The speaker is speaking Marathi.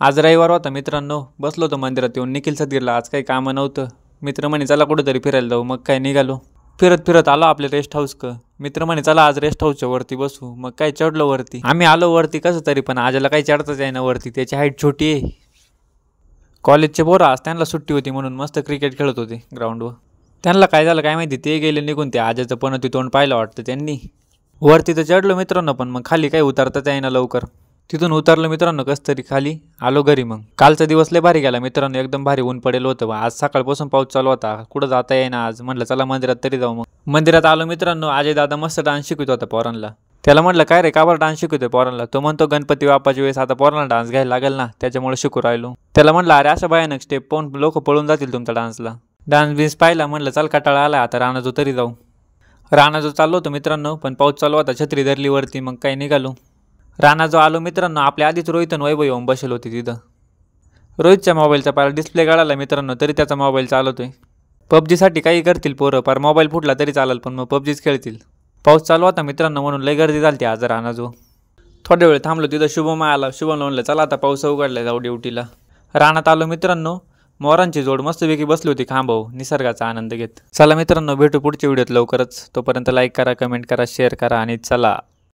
आज रविवार होता मित्रांनो, बसलो होतो मंदिरात येऊन. निखिल सदगीरला आज काही कामं नव्हतं. मित्र म्हणे चला कुठेतरी फिरायला जाऊ. मग काय निघालो. फिरत फिरत आलो आपल्या रेस्ट हाऊस मित्र म्हणे चला आज रेस्ट हाऊसच्या वरती बसू. मग काय चढलो वरती. आम्ही आलो वरती कसं तरी, पण आजाला काही चढताच आहे ना वरती, त्याची हाईट छोटी आहे. कॉलेजचे पोरं आज त्यांना सुट्टी होती म्हणून मस्त क्रिकेट खेळत होते ग्राउंडवर. त्यांना काय झालं काय माहिती, ते गेले निघून. ते आजाचं पण ती तोंड पाहिलं वाटतं त्यांनी. वरती तर चढलो मित्रांनो, पण मग खाली काही उतरताच आहे ना लवकर. तिथून उतरलो मित्रांनो कसं तरी खाली. आलो घरी. मग कालचा दिवस लय भारी गेला मित्रांनो, एकदम भारी ऊन पडेल होतं. आज सकाळपासून पाऊस चालू होता. कुठं जाता येईना आज. म्हटलं चला मंदिरात तरी जाऊ. मग मंदिरात आलो मित्रांनो. अजय दादा मस्त डान्स शिकवत होता पोरांना. त्याला म्हटलं काय रे, का बरं डान्स शिकवतोय पोरांना. तो म्हणतो गणपती बाप्पाच्या वेळेस आता पोरांना डान्स घ्यायला लागेल ना, त्याच्यामुळे शिकू राहिलो. त्याला म्हटलं अरे असं भयानक स्टेप पाहून लोक पळून जातील तुमच्या डान्सला. डान्स बिन्स पाहिला. म्हटलं चल कटाळा आला आता, राणाजो तरी जाऊ. राणाजो चाललो होतो मित्रांनो, पण पाऊस चालू होता. छत्री धरली वरती. मग काही निघालो. राणाजो आलो मित्रांनो. आपल्या आधीच रोहित आणि वैभव येऊन बसेल होती तिथं. रोहितच्या मोबाईलचा पार डिस्प्ले काढायला मित्रांनो, तरी त्याचा मोबाईल चालवतोय. पबजीसाठी काही करतील पोरं, पार मोबाईल फुटला तरी चालेल, पण मग पबजीच खेळतील. पाऊस चालू होता मित्रांनो म्हणून लय गर्दी झाली आज राणाजो. थोड्या वेळ थांबलो तिथं. शुभम आला. शुभम म्हणलं चला आता पाऊस उघडलाय जाऊ ड्युटीला. रानात आलो मित्रांनो. मोरांची जोड मस्तपैकी बसली होती खांबावर निसर्गाचा आनंद घेत. चला मित्रांनो भेटू पुढच्या व्हिडिओत लवकरच. तोपर्यंत लाईक करा, कमेंट करा, शेअर करा आणि चला.